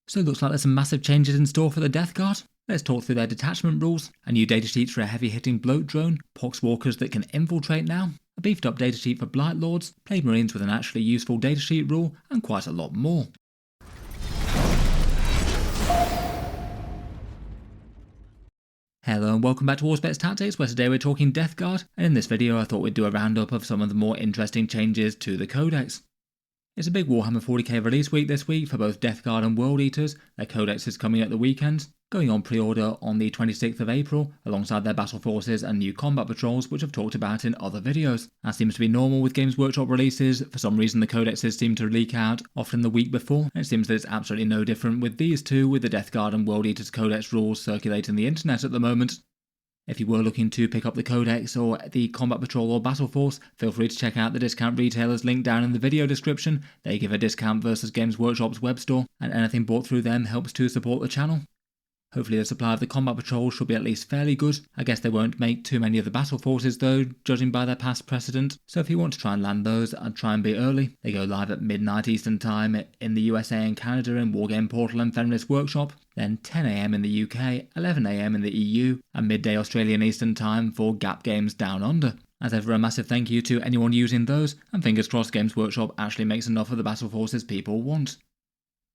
So it looks like there's some massive changes in store for the Death Guard. Let's talk through their detachment rules, a new datasheet for a heavy-hitting Bloat drone, Poxwalkers that can infiltrate now, a beefed up datasheet for Blight Lords, Plague Marines with an actually useful datasheet rule, and quite a lot more. Hello and welcome back to Auspex Tactics, where today we're talking Death Guard, and in this video I thought we'd do a roundup of some of the more interesting changes to the Codex. It's a big Warhammer 40k release week this week for both Death Guard and World Eaters. Their Codex is coming at the weekend, going on pre-order on the 26th of April, alongside their battle forces and new combat patrols, which I've talked about in other videos. As seems to be normal with Games Workshop releases, for some reason the codexes seem to leak out often the week before, and it seems that it's absolutely no different with these two, with the Death Guard and World Eaters Codex rules circulating the internet at the moment. If you were looking to pick up the Codex or the Combat Patrol or Battle Force, feel free to check out the discount retailers linked down in the video description. They give a discount versus Games Workshop's web store, and anything bought through them helps to support the channel. Hopefully the supply of the Combat Patrol should be at least fairly good. I guess they won't make too many of the Battle Forces though, judging by their past precedent, so if you want to try and land those, I'd try and be early. They go live at midnight Eastern Time in the USA and Canada in Wargame Portal and Fenris Workshop, then 10 AM in the UK, 11 AM in the EU, and midday Australian Eastern Time for Gap Games Down Under. As ever, a massive thank you to anyone using those, and fingers crossed Games Workshop actually makes enough of the Battle Forces people want.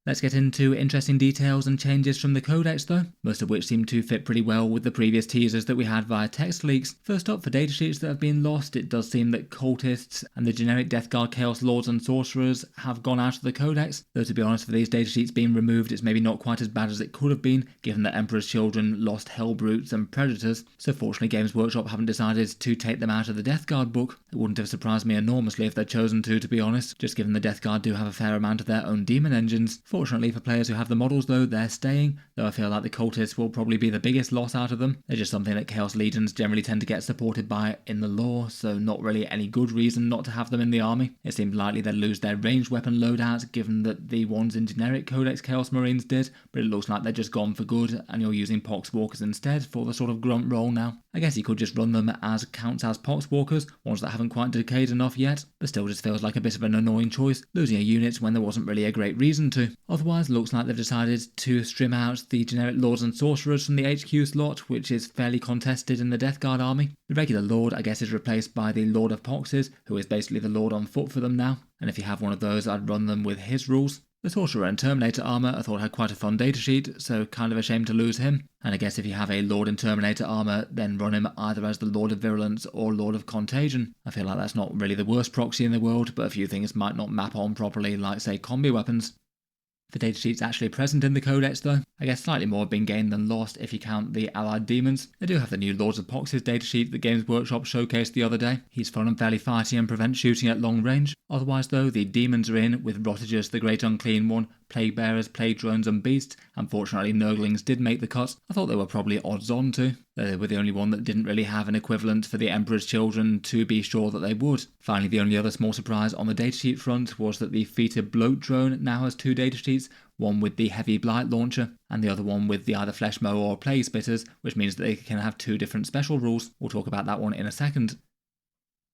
Let's get into interesting details and changes from the Codex though, most of which seem to fit pretty well with the previous teasers that we had via text leaks. First up, for datasheets that have been lost, it does seem that cultists and the generic Death Guard Chaos Lords and Sorcerers have gone out of the Codex, though to be honest, for these datasheets being removed it's maybe not quite as bad as it could have been, given that Emperor's Children lost Hellbrutes and Predators, so fortunately Games Workshop haven't decided to take them out of the Death Guard book. It wouldn't have surprised me enormously if they'd chosen to be honest, just given the Death Guard do have a fair amount of their own demon engines. Fortunately for players who have the models though, they're staying, though I feel like the cultists will probably be the biggest loss out of them. They're just something that Chaos Legions generally tend to get supported by in the lore, so not really any good reason not to have them in the army. It seems likely they'd lose their ranged weapon loadout, given that the ones in generic Codex Chaos Marines did, but it looks like they're just gone for good, and you're using Poxwalkers instead for the sort of grunt role now. I guess you could just run them as counts as Poxwalkers, ones that haven't quite decayed enough yet, but still just feels like a bit of an annoying choice, losing a unit when there wasn't really a great reason to. Otherwise, looks like they've decided to trim out the generic Lords and Sorcerers from the HQ slot, which is fairly contested in the Death Guard army. The regular Lord, I guess, is replaced by the Lord of Poxes, who is basically the Lord on foot for them now, and if you have one of those, I'd run them with his rules. The Sorcerer and Terminator armor I thought had quite a fun datasheet, so kind of a shame to lose him. And I guess if you have a Lord in Terminator armor, then run him either as the Lord of Virulence or Lord of Contagion. I feel like that's not really the worst proxy in the world, but a few things might not map on properly, like say combi weapons. The datasheets actually present in the Codex though, I guess slightly more have been gained than lost if you count the allied demons. They do have the new Lords of Poxes datasheet that Games Workshop showcased the other day. He's fun and fairly fighty and prevents shooting at long range. Otherwise though, the demons are in, with Rotigus the Great Unclean One, Plague Bearers, Plague Drones and Beasts. Unfortunately Nurglings did make the cut. I thought they were probably odds on to. They were the only one that didn't really have an equivalent for the Emperor's Children to be sure that they would. Finally, the only other small surprise on the datasheet front was that the Foetid Bloat drone now has two datasheets, one with the heavy blight launcher and the other one with the either flesh mower or plague spitters, which means that they can have two different special rules. We'll talk about that one in a second.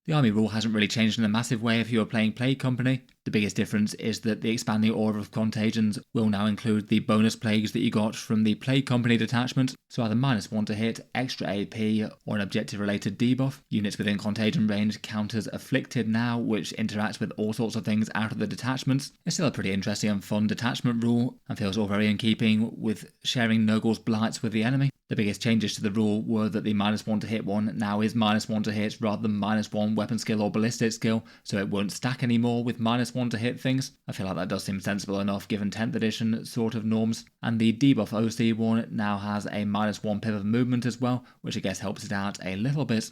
The army rule hasn't really changed in a massive way if you are playing Plague Company. The biggest difference is that the expanding order of contagions will now include the bonus plagues that you got from the Plague Company detachment, so either -1 to hit, extra AP, or an objective related debuff. Units within contagion range count as afflicted now, which interacts with all sorts of things out of the detachments. It's still a pretty interesting and fun detachment rule, and feels all very in keeping with sharing Nurgle's blights with the enemy. The biggest changes to the rule were that the -1 to hit one now is -1 to hit rather than -1 weapon skill or ballistic skill, so it won't stack anymore with -1 to hit things. I feel like that does seem sensible enough given 10th edition sort of norms. And the debuff OC one now has a -1 pip of movement as well, which I guess helps it out a little bit.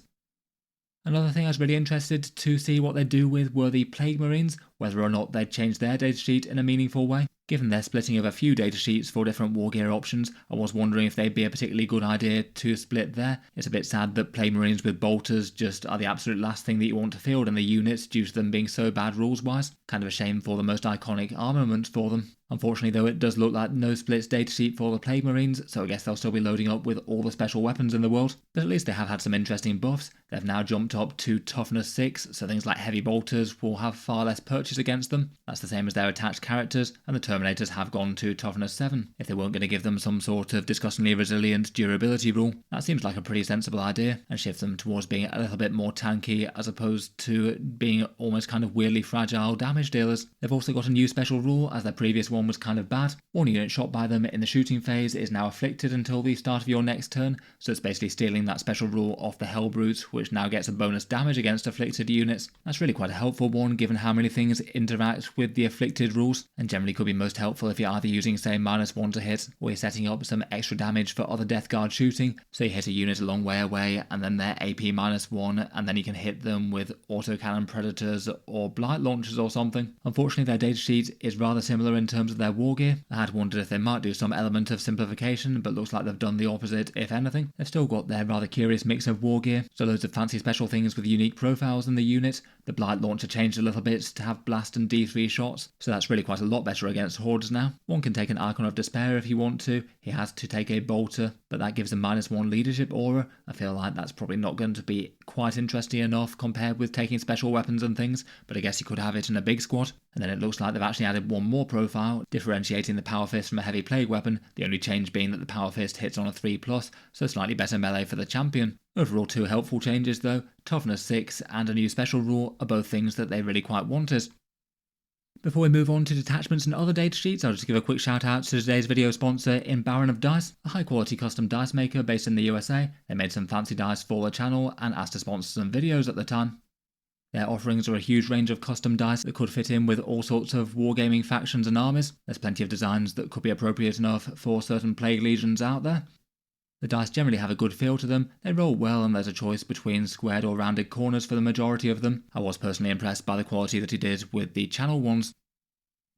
Another thing I was really interested to see what they'd do with were the Plague Marines, whether or not they'd change their datasheet in a meaningful way. Given their splitting of a few datasheets for different war gear options, I was wondering if they'd be a particularly good idea to split there. It's a bit sad that Plague Marines with bolters just are the absolute last thing that you want to field in the units due to them being so bad rules-wise. Kind of a shame for the most iconic armament for them. Unfortunately though, it does look like no splits datasheet for the Plague Marines, so I guess they'll still be loading up with all the special weapons in the world, but at least they have had some interesting buffs. They've now jumped up to toughness 6, so things like heavy bolters will have far less purchase against them. That's the same as their attached characters, and the Terminators have gone to toughness 7. If they weren't going to give them some sort of disgustingly resilient durability rule, that seems like a pretty sensible idea, and shift them towards being a little bit more tanky as opposed to being almost kind of weirdly fragile damage dealers. They've also got a new special rule, as their previous one was kind of bad. One unit shot by them in the shooting phase is now afflicted until the start of your next turn, so it's basically stealing that special rule off the Hellbrute, which now gets a bonus damage against afflicted units. That's really quite a helpful one given how many things interact with the afflicted rules, and generally could be most helpful if you're either using say -1 to hit, or you're setting up some extra damage for other Death Guard shooting, so you hit a unit a long way away and then they're AP -1 and then you can hit them with autocannon predators or blight launchers or something. Unfortunately their datasheet is rather similar in terms of their war gear. I had wondered if they might do some element of simplification, but looks like they've done the opposite if anything. They've still got their rather curious mix of war gear, so loads of fancy special things with unique profiles in the unit. The blight launcher changed a little bit to have blast and D3 shots, so that's really quite a lot better against hordes now. One can take an Icon of Despair if you want to. He has to take a bolter, but that gives a -1 leadership aura. I feel like that's probably not going to be quite interesting enough compared with taking special weapons and things, but I guess you could have it in a big squad. And then it looks like they've actually added one more profile, differentiating the Power Fist from a heavy plague weapon, the only change being that the Power Fist hits on a 3+, so slightly better melee for the champion. Overall, two helpful changes though. Toughness 6 and a new special rule are both things that they really quite wanted. Before we move on to detachments and other datasheets, I'll just give a quick shout out to today's video sponsor in Baron of Dice, a high quality custom dice maker based in the USA. They made some fancy dice for the channel and asked to sponsor some videos at the time. Their offerings are a huge range of custom dice that could fit in with all sorts of wargaming factions and armies. There's plenty of designs that could be appropriate enough for certain plague legions out there. The dice generally have a good feel to them, they roll well and there's a choice between squared or rounded corners for the majority of them. I was personally impressed by the quality that he did with the channel ones.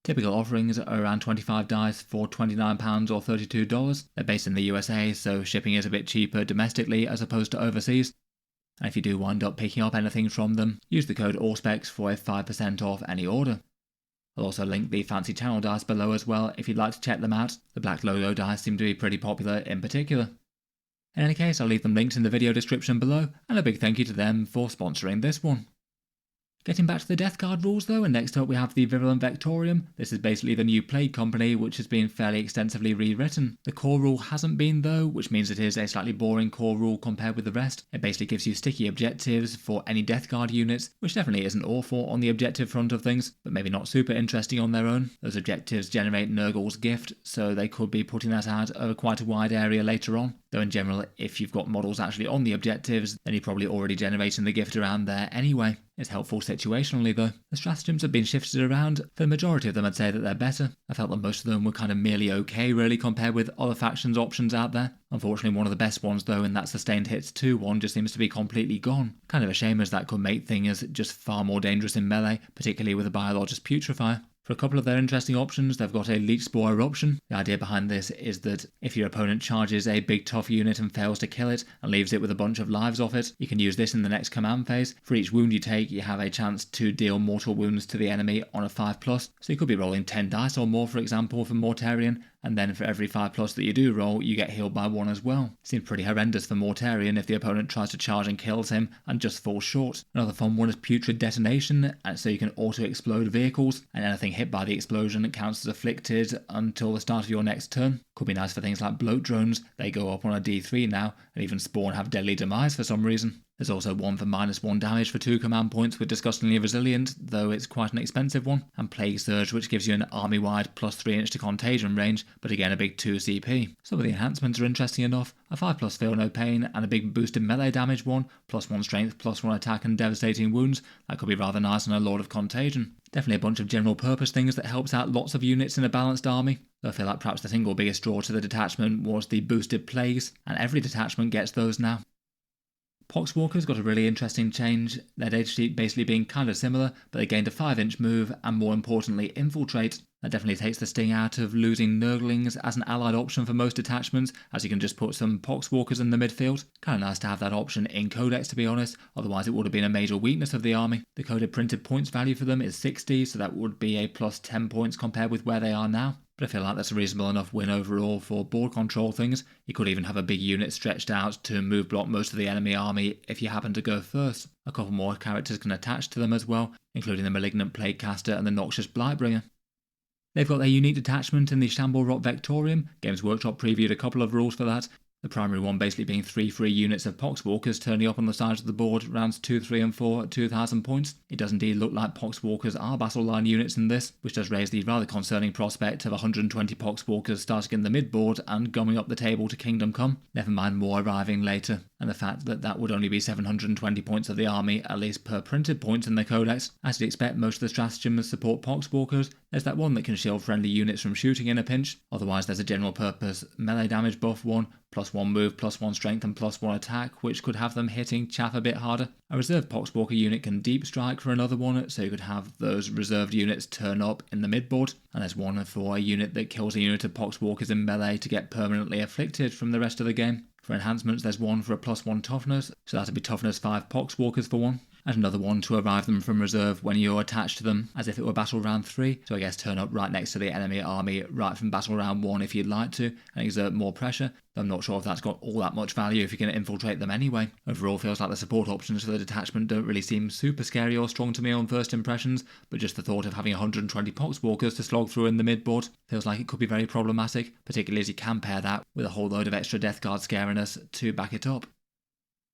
Typical offerings are around 25 dice for £29 or $32. They're based in the USA, so shipping is a bit cheaper domestically as opposed to overseas. And if you do wind up picking up anything from them, use the code Auspex for a 5% off any order. I'll also link the fancy channel dice below as well if you'd like to check them out. The black logo dice seem to be pretty popular in particular. In any case, I'll leave them linked in the video description below, and a big thank you to them for sponsoring this one. Getting back to the Death Guard rules though, and next up we have the Virulent Vectorium. This is basically the new Plague Company, which has been fairly extensively rewritten. The core rule hasn't been though, which means it is a slightly boring core rule compared with the rest. It basically gives you sticky objectives for any Death Guard units, which definitely isn't awful on the objective front of things, but maybe not super interesting on their own. Those objectives generate Nurgle's gift, so they could be putting that out over quite a wide area later on. Though in general, if you've got models actually on the objectives, then you're probably already generating the gift around there anyway. It's helpful situationally though. The stratagems have been shifted around. For the majority of them I'd say that they're better. I felt that most of them were kind of merely okay really compared with other factions options out there. Unfortunately one of the best ones though in that sustained hits 2 one just seems to be completely gone. Kind of a shame as that could make things just far more dangerous in melee, particularly with a Biologist Putrefier. For a couple of their interesting options, they've got a Leech Spore Eruption. The idea behind this is that if your opponent charges a big tough unit and fails to kill it and leaves it with a bunch of lives off it, you can use this in the next command phase. For each wound you take, you have a chance to deal mortal wounds to the enemy on a 5+, so you could be rolling 10 dice or more for example for Mortarion, and then for every 5+ that you do roll, you get healed by 1 as well. Seems pretty horrendous for Mortarion if the opponent tries to charge and kills him and just falls short. Another fun one is Putrid Detonation, and so you can auto-explode vehicles, and anything hit by the explosion counts as afflicted until the start of your next turn. Could be nice for things like bloat drones, they go up on a D3 now, and even spawn have deadly demise for some reason. There's also one for -1 damage for 2 command points with Disgustingly Resilient, though it's quite an expensive one, and Plague Surge, which gives you an army-wide +3" to Contagion range, but again a big 2 CP. Some of the enhancements are interesting enough, a 5+ Feel No Pain, and a big boosted melee damage one, +1 strength, +1 attack and devastating wounds. That could be rather nice on a Lord of Contagion. Definitely a bunch of general purpose things that helps out lots of units in a balanced army, though I feel like perhaps the single biggest draw to the detachment was the boosted plagues, and every detachment gets those now. Poxwalkers got a really interesting change, their datasheet basically being kind of similar, but they gained a 5-inch move and more importantly Infiltrate. That definitely takes the sting out of losing Nurglings as an allied option for most detachments, as you can just put some Poxwalkers in the midfield. Kinda nice to have that option in Codex, to be honest, otherwise it would have been a major weakness of the army. The coded printed points value for them is 60, so that would be a plus 10 points compared with where they are now. But I feel like that's a reasonable enough win overall for board control things. You could even have a big unit stretched out to move block most of the enemy army if you happen to go first. A couple more characters can attach to them as well, including the Malignant Plaguecaster and the Noxious Blightbringer. They've got their unique detachment in the Shambleot Vectorium. Games Workshop previewed a couple of rules for that. The primary one basically being 3 free units of Poxwalkers turning up on the sides of the board, rounds 2, 3 and 4 at 2,000 points. It does indeed look like Poxwalkers are battle line units in this, which does raise the rather concerning prospect of 120 Poxwalkers starting in the mid-board and gumming up the table to Kingdom Come, never mind more arriving later. And the fact that that would only be 720 points of the army, at least per printed points in the Codex. As you'd expect, most of the stratagems support Poxwalkers. There's that one that can shield friendly units from shooting in a pinch. Otherwise there's a general purpose melee damage buff one, +1 move, +1 strength and +1 attack, which could have them hitting chaff a bit harder. A reserved Poxwalker unit can deep strike for another one, so you could have those reserved units turn up in the midboard. And there's one for a unit that kills a unit of Poxwalkers in melee to get permanently afflicted from the rest of the game. For enhancements, there's one for a +1 toughness, so that'd be toughness 5 Poxwalkers for one. And another one to arrive them from reserve when you're attached to them, as if it were battle round 3, so I guess turn up right next to the enemy army right from battle round 1 if you'd like to, and exert more pressure. I'm not sure if that's got all that much value if you can infiltrate them anyway. Overall, feels like the support options for the detachment don't really seem super scary or strong to me on first impressions, but just the thought of having 120 Poxwalkers to slog through in the midboard feels like it could be very problematic, particularly as you can pair that with a whole load of extra Death Guard scariness to back it up.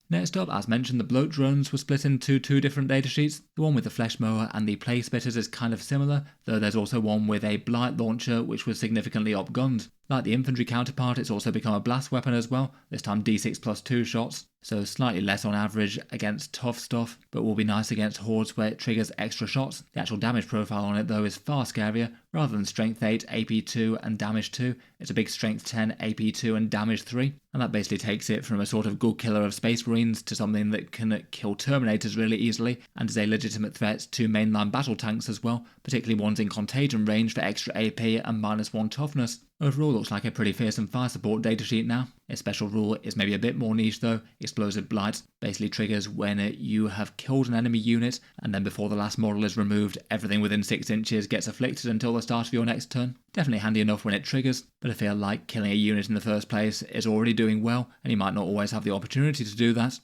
Next up, as mentioned, the Bloat drones were split into 2 different datasheets. The one with the Flesh Mower and the Plague Spitters is kind of similar, though there's also one with a Blight launcher which was significantly upgunned. Like the infantry counterpart, it's also become a blast weapon as well, this time D6+2 shots, so slightly less on average against tough stuff, but will be nice against hordes where it triggers extra shots. The actual damage profile on it though is far scarier. Rather than Strength 8, AP 2 and Damage 2, it's a big Strength 10, AP 2 and Damage 3, and that basically takes it from a sort of good killer of Space Marines to something that can kill Terminators really easily, and is a legitimate threat to mainline battle tanks as well, particularly ones in Contagion range for extra AP and -1 toughness. Overall looks like a pretty fearsome fire support datasheet now. Its special rule is maybe a bit more niche though. Explosive Blight basically triggers when you have killed an enemy unit, and then before the last model is removed, everything within 6 inches gets afflicted until the start of your next turn. Definitely handy enough when it triggers, but I feel like killing a unit in the first place is already doing well, and you might not always have the opportunity to do that.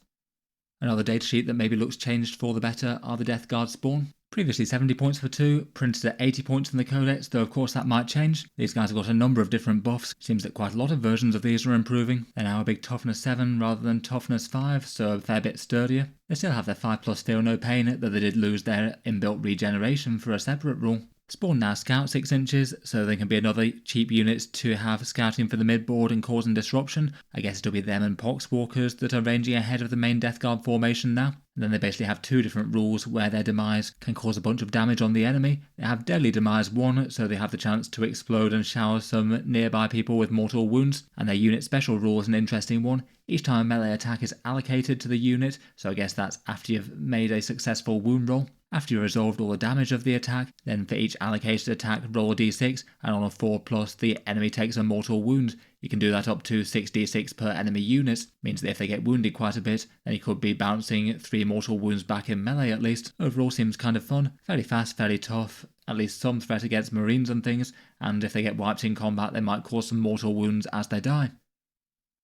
Another datasheet that maybe looks changed for the better are the Death Guard spawn. Previously 70 points for 2, printed at 80 points in the Codex, though of course that might change. These guys have got a number of different buffs. Seems that quite a lot of versions of these are improving. They're now a big toughness 7 rather than toughness 5, so a fair bit sturdier. They still have their 5+ Feel No Pain, though they did lose their inbuilt regeneration for a separate rule. Spawn now scout 6 inches, so they can be another cheap unit to have scouting for the midboard and causing disruption. I guess it'll be them and Poxwalkers that are ranging ahead of the main Death Guard formation now. And then they basically have 2 different rules where their demise can cause a bunch of damage on the enemy. They have Deadly Demise 1, so they have the chance to explode and shower some nearby people with mortal wounds. And their unit special rule is an interesting one. Each time a melee attack is allocated to the unit, so I guess that's after you've made a successful wound roll. After you've resolved all the damage of the attack, then for each allocated attack roll a d6, and on a 4+, the enemy takes a mortal wound. You can do that up to 6d6 per enemy unit, means that if they get wounded quite a bit, then you could be bouncing 3 mortal wounds back in melee at least. Overall seems kind of fun, fairly fast, fairly tough, at least some threat against marines and things, and if they get wiped in combat they might cause some mortal wounds as they die.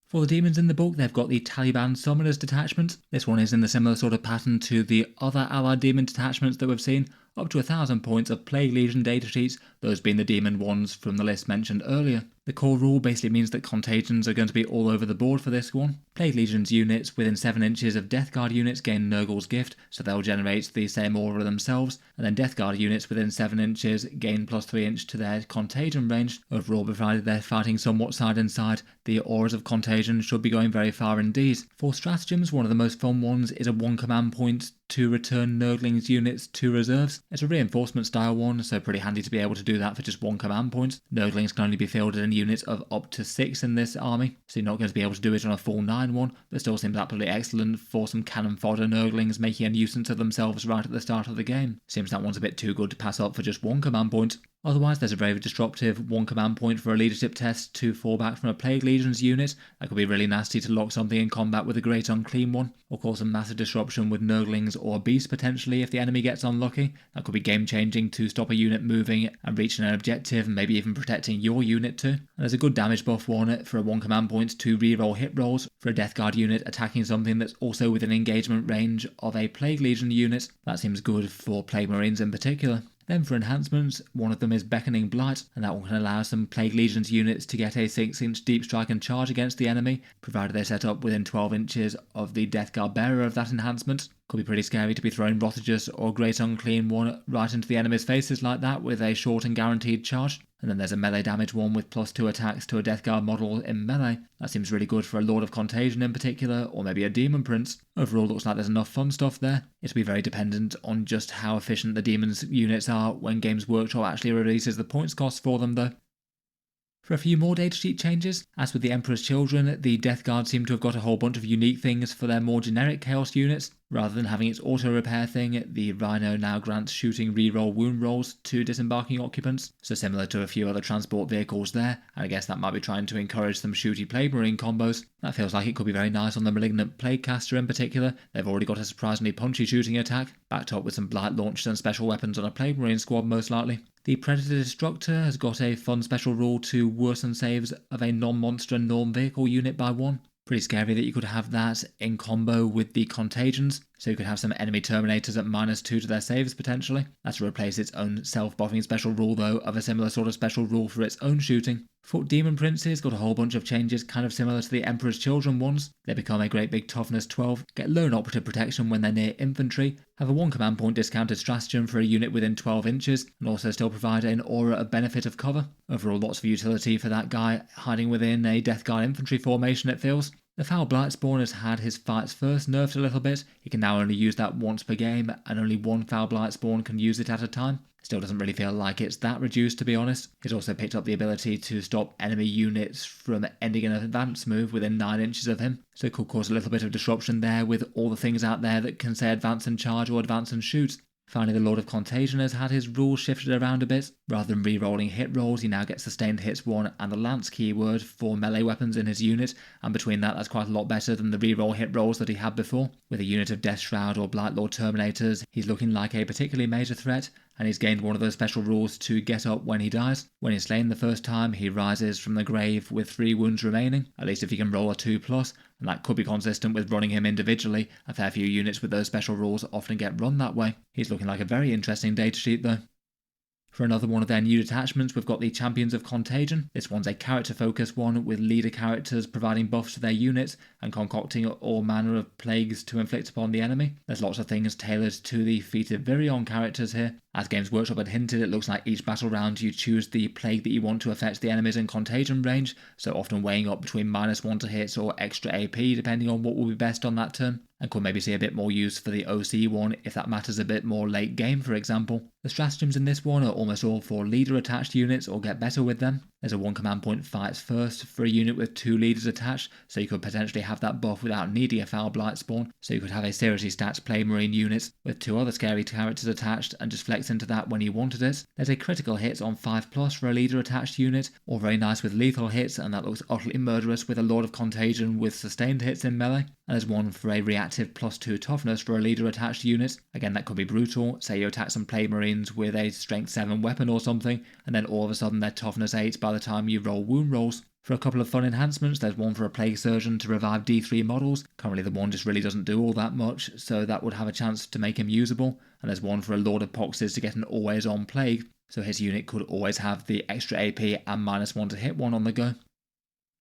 For the demons in the book, they've got the Tallyband Summoners detachment. This one is in the similar sort of pattern to the other allied demon detachments that we've seen, up to 1,000 points of Plague Legion datasheets, those being the demon ones from the list mentioned earlier. The core rule basically means that Contagions are going to be all over the board for this one. Plague Legion's units within 7 inches of Death Guard units gain Nurgle's Gift, so they'll generate the same aura themselves, and then Death Guard units within 7 inches gain +3 inch to their Contagion range. Overall, provided they're fighting somewhat side and side, the auras of Contagion should be going very far indeed. For stratagems, one of the most fun ones is a 1 command point to return Nurgling's units to reserves. It's a reinforcement style one, so pretty handy to be able to do that for just 1 command point. Nurglings can only be fielded in units of up to 6 in this army, so you're not going to be able to do it on a full 9 one, but still seems absolutely excellent for some cannon fodder Nurglings making a nuisance of themselves right at the start of the game. Seems that one's a bit too good to pass up for just 1 command point. Otherwise, there's a very disruptive 1 command point for a leadership test to fall back from a Plague Legions unit. That could be really nasty to lock something in combat with a Great Unclean one, or cause a massive disruption with Nurglings or a Beast potentially if the enemy gets unlucky. That could be game changing to stop a unit moving and reaching an objective, and maybe even protecting your unit too. And there's a good damage buff on it for a 1 command point to reroll hit rolls for a Death Guard unit attacking something that's also within engagement range of a Plague Legion unit. That seems good for Plague Marines in particular. Then for enhancements, one of them is Beckoning Blight, and that one can allow some Plague Legions units to get a 6-inch deep strike and charge against the enemy, provided they're set up within 12 inches of the Death Guard bearer of that enhancement. Could be pretty scary to be throwing Rothagus or Great Unclean one right into the enemy's faces like that with a short and guaranteed charge. And then there's a melee damage one with +2 attacks to a Death Guard model in melee. That seems really good for a Lord of Contagion in particular, or maybe a Demon Prince. Overall, looks like there's enough fun stuff there. It'll be very dependent on just how efficient the Demons units are when Games Workshop actually releases the points cost for them though. For a few more datasheet changes, as with the Emperor's Children, the Death Guard seem to have got a whole bunch of unique things for their more generic Chaos units. Rather than having its auto-repair thing, the Rhino now grants shooting reroll wound rolls to disembarking occupants, so similar to a few other transport vehicles there, and I guess that might be trying to encourage some shooty Plague Marine combos. That feels like it could be very nice on the Malignant Plaguecaster in particular. They've already got a surprisingly punchy shooting attack, backed up with some Blight launchers and special weapons on a Plague Marine squad most likely. The Predator Destructor has got a fun special rule to worsen saves of a non-monster norm vehicle unit by 1. Pretty scary that you could have that in combo with the Contagions, so you could have some enemy Terminators at -2 to their saves potentially. That's to replace its own self-buffing special rule though of a similar sort of special rule for its own shooting. Foot Demon Princes got a whole bunch of changes kind of similar to the Emperor's Children ones. They become a great big toughness 12, get lone operative protection when they're near infantry, have a 1 command point discounted stratagem for a unit within 12 inches, and also still provide an aura of benefit of cover. Overall lots of utility for that guy hiding within a Death Guard infantry formation it feels. The Foul Blightspawn has had his fights first nerfed a little bit. He can now only use that once per game, and only 1 Foul Blightspawn can use it at a time. Still doesn't really feel like it's that reduced to be honest. He's also picked up the ability to stop enemy units from ending an advance move within 9 inches of him, so it could cause a little bit of disruption there with all the things out there that can say advance and charge or advance and shoot. Finally, the Lord of Contagion has had his rules shifted around a bit. Rather than re-rolling hit rolls, he now gets sustained hits 1 and the lance keyword for melee weapons in his unit, and between that's quite a lot better than the re-roll hit rolls that he had before. With a unit of Death Shroud or Blightlord Terminators, he's looking like a particularly major threat, and he's gained one of those special rules to get up when he dies. When he's slain the first time, he rises from the grave with 3 wounds remaining, at least if he can roll a 2+, and that could be consistent with running him individually. A fair few units with those special rules often get run that way. He's looking like a very interesting datasheet though. For another one of their new detachments, we've got the Champions of Contagion. This one's a character-focused one, with leader characters providing buffs to their units and concocting all manner of plagues to inflict upon the enemy. There's lots of things tailored to the Foetid Virion characters here. As Games Workshop had hinted, it looks like each battle round you choose the plague that you want to affect the enemies in Contagion range, so often weighing up between -1 to hits or extra AP depending on what will be best on that turn, and could maybe see a bit more use for the OC one if that matters a bit more late game for example. The stratagems in this one are almost all for leader attached units or get better with them. There's a 1 command point fights first for a unit with 2 leaders attached, so you could potentially have that buff without needing a Foul Blightspawn, so you could have a seriously stacked Plague Marine unit with 2 other scary characters attached and just flex into that when you wanted it. There's a critical hits on 5+ for a leader attached unit, or very nice with lethal hits, and that looks utterly murderous with a Lord of Contagion with sustained hits in melee. And there's one for a reactive +2 toughness for a leader attached unit. Again, that could be brutal. Say you attack some Plague Marines with a strength 7 weapon or something, and then all of a sudden they're toughness 8 by the time you roll wound rolls. For a couple of fun enhancements, there's one for a Plague Surgeon to revive D3 models. Currently the one just really doesn't do all that much, so that would have a chance to make him usable. And there's one for a Lord of Poxes to get an always on plague, so his unit could always have the extra AP and -1 to hit one on the go.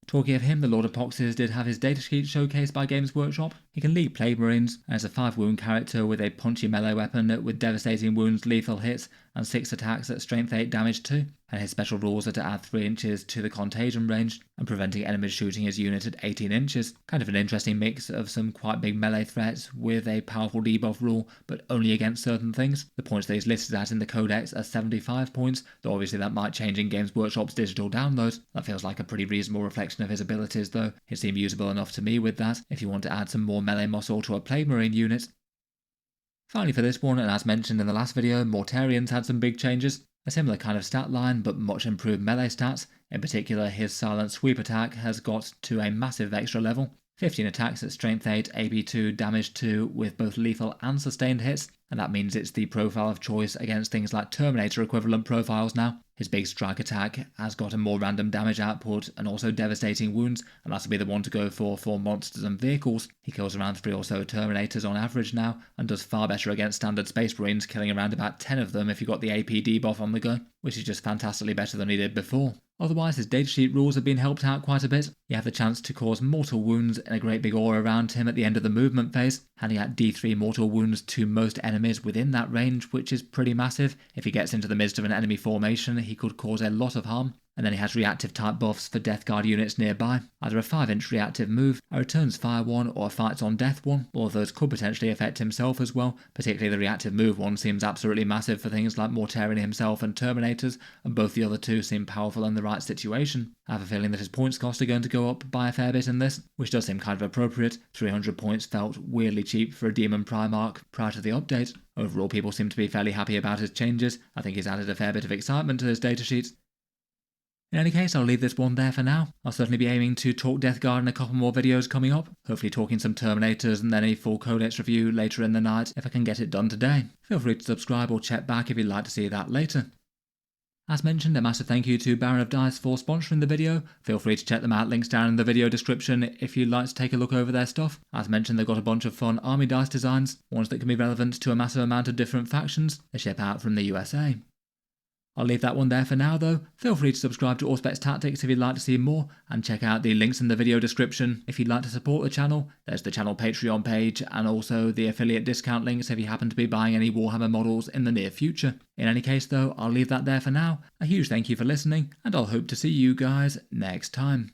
Talking of him, the Lord of Poxes did have his datasheet showcased by Games Workshop. He can lead Plague Marines, and is a 5 wound character with a punchy melee weapon with devastating wounds, lethal hits, and 6 attacks at strength 8 damage too. And his special rules are to add 3 inches to the Contagion range, and preventing enemies shooting his unit at 18 inches. Kind of an interesting mix of some quite big melee threats with a powerful debuff rule, but only against certain things. The points that he's listed at in the Codex are 75 points, though obviously that might change in Games Workshop's digital downloads. That feels like a pretty reasonable reflection of his abilities though. It seemed usable enough to me with that, if you want to add some more melee muscle to a Plague Marine unit. Finally for this one, and as mentioned in the last video, Mortarion's had some big changes. A similar kind of stat line, but much improved melee stats. In particular, his silent sweep attack has got to a massive extra level. 15 attacks at strength 8, AP 2, damage 2 with both lethal and sustained hits, and that means it's the profile of choice against things like Terminator equivalent profiles now. His big strike attack has got a more random damage output and also devastating wounds, and that'll be the one to go for monsters and vehicles. He kills around 3 or so Terminators on average now, and does far better against standard Space Marines, killing around about 10 of them if you got the AP debuff on the go, which is just fantastically better than he did before. Otherwise, his datasheet rules have been helped out quite a bit. You have the chance to cause mortal wounds in a great big aura around him at the end of the movement phase, handing out D3 mortal wounds to most enemies within that range, which is pretty massive. If he gets into the midst of an enemy formation, he could cause a lot of harm. And then he has reactive type buffs for Death Guard units nearby, either a 5-inch reactive move, a returns fire one, or a fights on death one. All of those could potentially affect himself as well, particularly the reactive move one seems absolutely massive for things like Mortarion himself and Terminators, and both the other two seem powerful in the right situation. I have a feeling that his points cost are going to go up by a fair bit in this, which does seem kind of appropriate. 300 points felt weirdly cheap for a Demon Primarch prior to the update. Overall, people seem to be fairly happy about his changes. I think he's added a fair bit of excitement to his datasheets. In any case, I'll leave this one there for now. I'll certainly be aiming to talk Death Guard in a couple more videos coming up, hopefully talking some Terminators and then a full Codex review later in the night if I can get it done today. Feel free to subscribe or check back if you'd like to see that later. As mentioned, a massive thank you to Baron of Dice for sponsoring the video. Feel free to check them out, links down in the video description if you'd like to take a look over their stuff. As mentioned, they've got a bunch of fun army dice designs, ones that can be relevant to a massive amount of different factions. They ship out from the USA. I'll leave that one there for now though. Feel free to subscribe to Auspex Tactics if you'd like to see more, and check out the links in the video description if you'd like to support the channel. There's the channel Patreon page and also the affiliate discount links if you happen to be buying any Warhammer models in the near future. In any case though, I'll leave that there for now. A huge thank you for listening, and I'll hope to see you guys next time.